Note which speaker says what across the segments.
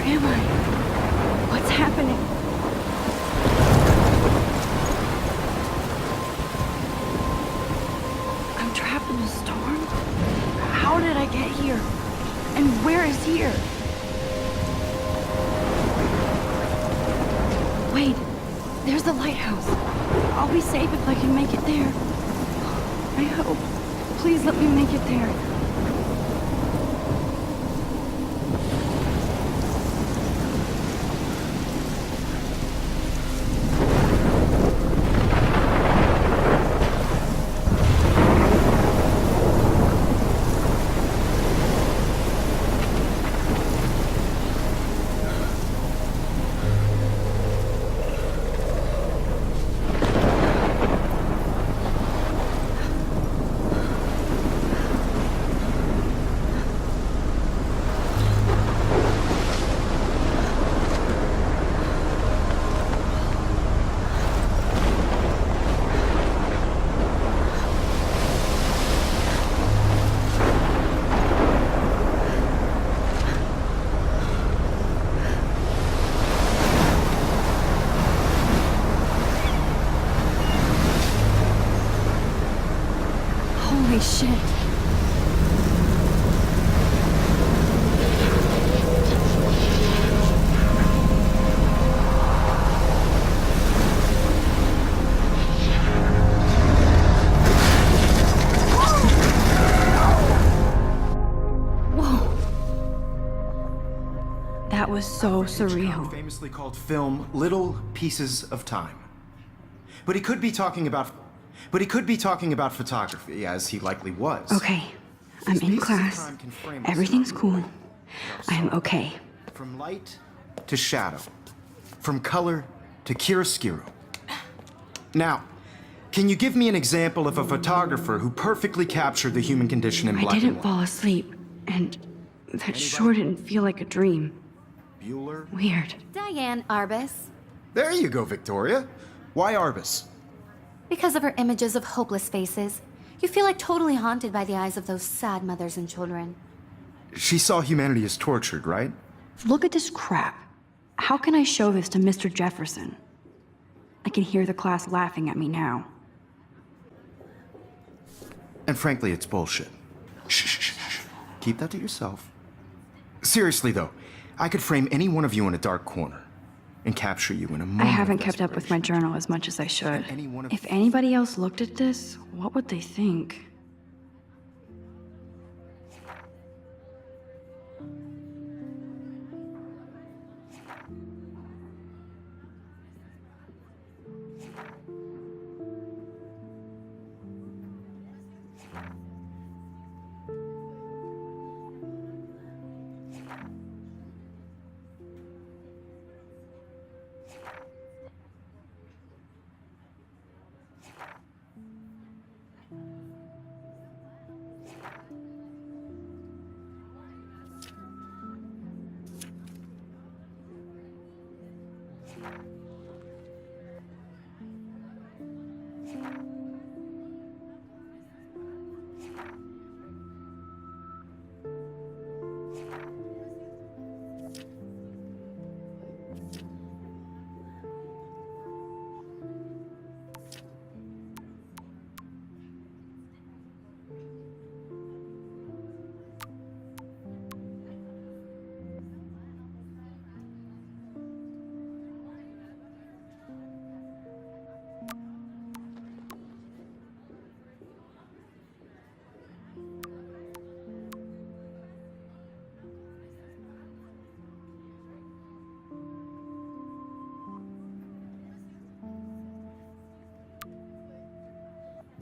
Speaker 1: am I? What's happening? I'm trapped in a storm? How did I get here? And where is here? Wait, there's the lighthouse. I'll be safe if I can make it there. I hope. Please let me make it there. Holy shit. Whoa. That was so surreal.
Speaker 2: Famously called film Little Pieces of Time. But he could be talking about photography, as he likely was.
Speaker 1: Okay, I'm in class. Everything's cool. I am okay.
Speaker 2: From light to shadow. From color to chiaroscuro. Now, can you give me an example of a photographer who perfectly captured the human condition in black and white?
Speaker 1: I didn't fall asleep, and that sure didn't feel like a dream.
Speaker 2: Bueller?
Speaker 1: Weird.
Speaker 3: Diane Arbus.
Speaker 2: There you go, Victoria. Why Arbus?
Speaker 3: Because of her images of hopeless faces, you feel like totally haunted by the eyes of those sad mothers and children.
Speaker 2: She saw humanity as tortured, right?
Speaker 1: Look at this crap. How can I show this to Mr. Jefferson? I can hear the class laughing at me now.
Speaker 2: And frankly, it's bullshit. Shh, shh, shh, shh. Keep that to yourself. Seriously, though, I could frame any one of you in a dark corner and capture you in a moment.
Speaker 1: I haven't kept up with my journal as much as I should. If anybody else looked at this, what would they think?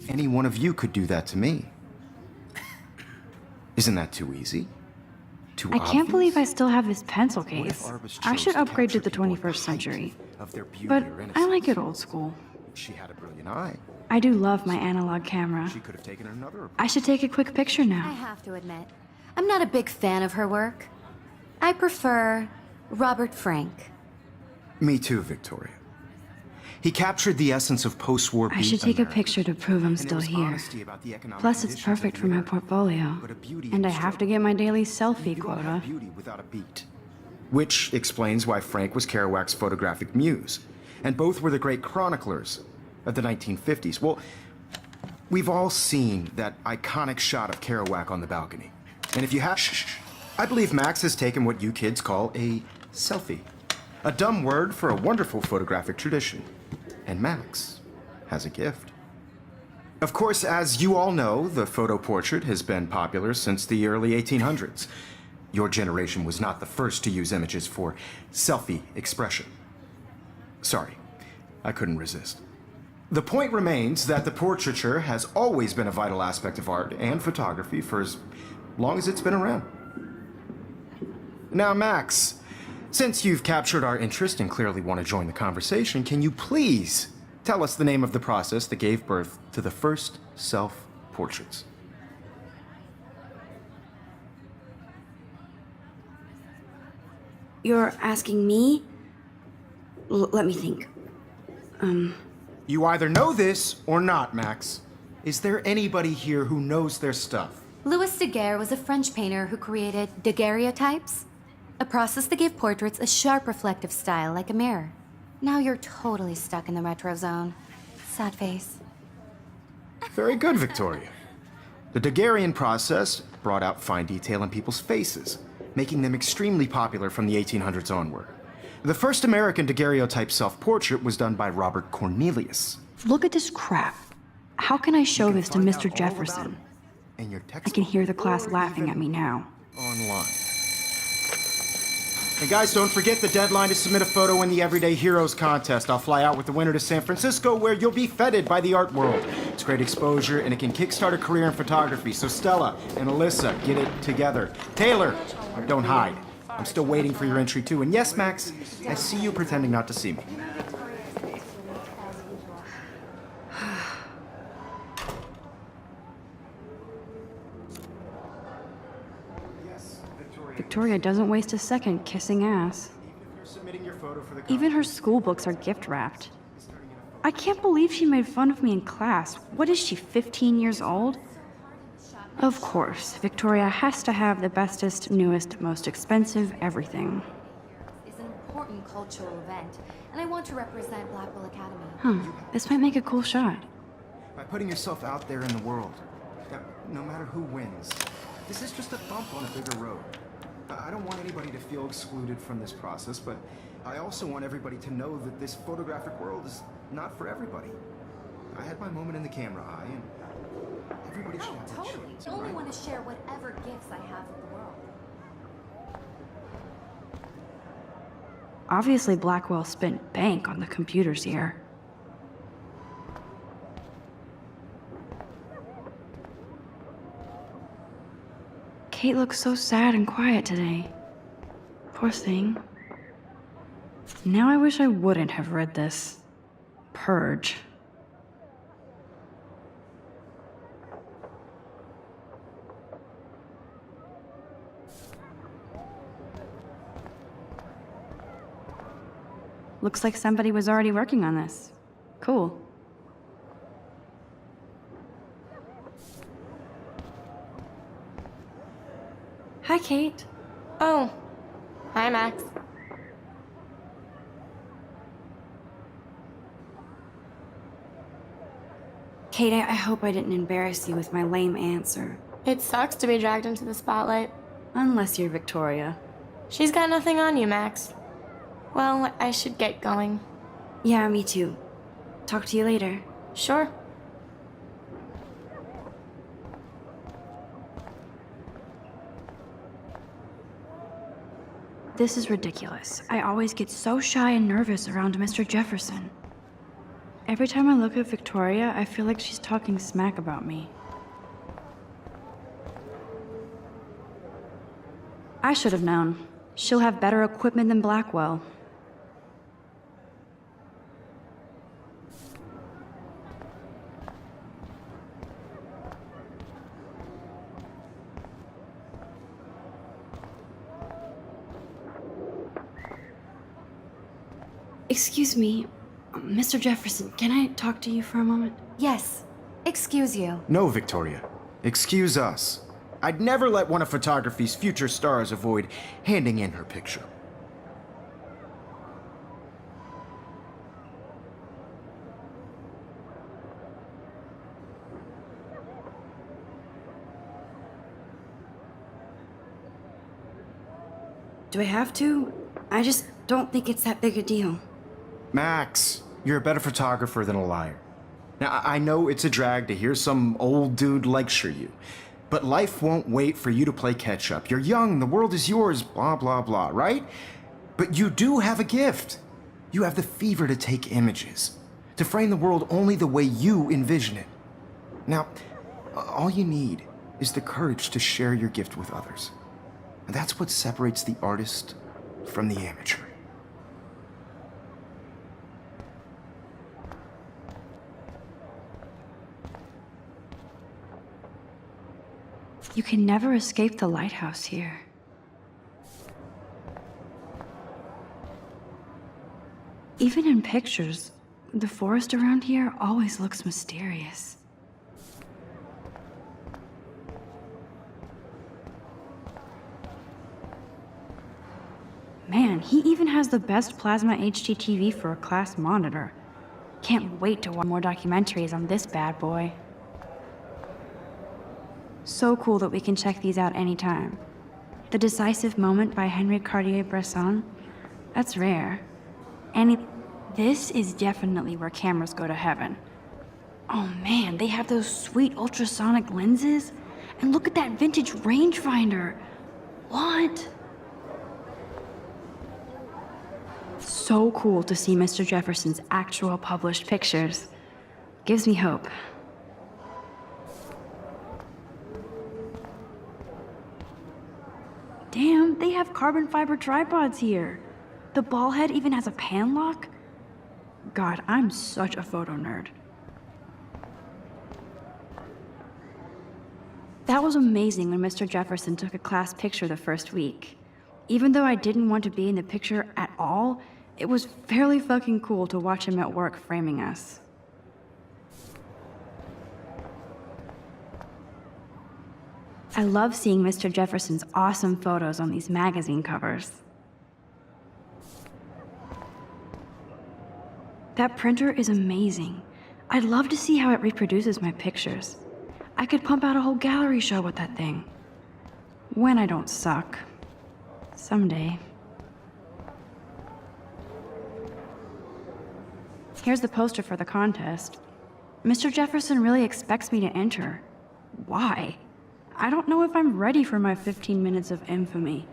Speaker 2: Any one of you could do that to me. Isn't that too easy? Too obvious?
Speaker 1: I can't believe I still have this pencil case. I should upgrade to the 21st century. But I like it old school.
Speaker 2: She had a brilliant eye.
Speaker 1: I do love my analog camera.
Speaker 2: She could have taken another approach.
Speaker 1: I should take a quick picture
Speaker 3: I
Speaker 1: now.
Speaker 3: have to admit, I'm not a big fan of her work. I prefer Robert Frank.
Speaker 2: Me too, Victoria. He captured the essence of post-war
Speaker 1: I should take a picture to prove I'm still here. Plus, it's perfect for my portfolio. And I have to get my daily selfie quota.
Speaker 2: Beauty without a beat. which explains why Frank was Kerouac's photographic muse. And both were the great chroniclers of the 1950s. Well, we've all seen that iconic shot of Kerouac on the balcony. And if you have, I believe Max has taken what you kids call a selfie. A dumb word for a wonderful photographic tradition. And Max has a gift. Of course, as you all know, the photo portrait has been popular since the early 1800s. Your generation was not the first to use images for selfie expression. Sorry, I couldn't resist. The point remains that the portraiture has always been a vital aspect of art and photography for as long as it's been around. Now, Max, since you've captured our interest and clearly want to join the conversation, can you please tell us the name of the process that gave birth to the first self-portraits?
Speaker 1: You're asking me? Let me think.
Speaker 2: You either know this or not, Max. Is there anybody here who knows their stuff?
Speaker 3: Louis Daguerre was a French painter who created daguerreotypes, a process that gave portraits a sharp reflective style like a mirror. Now you're totally stuck in the retro zone. Sad face.
Speaker 2: Very good, Victoria. The Daguerrean process brought out fine detail in people's faces, making them extremely popular from the 1800s onward. The first American daguerreotype self-portrait was done by Robert Cornelius.
Speaker 1: Look at this crap. How can I show this to Mr. Jefferson? I can hear the class laughing at me now.
Speaker 2: Online. And guys, don't forget the deadline to submit a photo in the Everyday Heroes contest. I'll fly out with the winner to San Francisco, where you'll be feted by the art world. It's great exposure, and it can kickstart a career in photography. So Stella and Alyssa, get it together. Taylor, don't hide. I'm still waiting for your entry too. And yes, Max, I see you pretending not to see me.
Speaker 1: Victoria doesn't waste a second kissing ass. Even her school books are gift wrapped. I can't believe she made fun of me in class. What is she, 15 years old? Of course, Victoria has to have the bestest, newest, most expensive everything.
Speaker 3: It's an important cultural event, and I want to represent Blackwell Academy.
Speaker 1: This might make a cool shot.
Speaker 2: By putting yourself out there in the world, no matter who wins, this is just a bump on a bigger road. I don't want anybody to feel excluded from this process, but I also want everybody to know that this photographic world is not for everybody. I had my moment in the camera eye, and everybody should have their
Speaker 3: Totally.
Speaker 2: chance,
Speaker 3: I only
Speaker 2: right?
Speaker 3: want to share whatever gifts I have with the world.
Speaker 1: Obviously, Blackwell spent bank on the computers here. Kate looks so sad and quiet today. Poor thing. Now I wish I wouldn't have read this. Purge. Looks like somebody was already working on this. Cool. Hi, Kate.
Speaker 4: Oh. Hi, Max.
Speaker 1: Kate, I hope I didn't embarrass you with my lame answer.
Speaker 4: It sucks to be dragged into the spotlight.
Speaker 1: Unless you're Victoria.
Speaker 4: She's got nothing on you, Max. Well, I should get going.
Speaker 1: Yeah, me too. Talk to you later.
Speaker 4: Sure.
Speaker 1: This is ridiculous. I always get so shy and nervous around Mr. Jefferson. Every time I look at Victoria, I feel like she's talking smack about me. I should have known. She'll have better equipment than Blackwell. Excuse me, Mr. Jefferson, can I talk to you for a moment?
Speaker 3: Yes. Excuse you.
Speaker 2: No, Victoria. Excuse us. I'd never let one of photography's future stars avoid handing in her picture.
Speaker 1: Do I have to? I just don't think it's that big a deal.
Speaker 2: Max, you're a better photographer than a liar. Now, I know it's a drag to hear some old dude lecture you, but life won't wait for you to play catch up. You're young, the world is yours, blah, blah, blah, right? But you do have a gift. You have the fever to take images, to frame the world only the way you envision it. Now, all you need is the courage to share your gift with others. And that's what separates the artist from the amateur.
Speaker 1: You can never escape the lighthouse here. Even in pictures, the forest around here always looks mysterious. Man, he even has the best plasma HDTV for a class monitor. Can't wait to watch more documentaries on this bad boy. So cool that we can check these out anytime. The Decisive Moment by Henri Cartier-Bresson, that's rare. This is definitely where cameras go to heaven. Oh man, they have those sweet ultrasonic lenses. And look at that vintage rangefinder. What? So cool to see Mr. Jefferson's actual published pictures. Gives me hope. Damn, they have carbon fiber tripods here. The ball head even has a pan lock. God, I'm such a photo nerd. That was amazing when Mr. Jefferson took a class picture the first week. Even though I didn't want to be in the picture at all, it was fairly fucking cool to watch him at work framing us. I love seeing Mr. Jefferson's awesome photos on these magazine covers. That printer is amazing. I'd love to see how it reproduces my pictures. I could pump out a whole gallery show with that thing. When I don't suck. Someday. Here's the poster for the contest. Mr. Jefferson really expects me to enter. Why? I don't know if I'm ready for my 15 minutes of infamy.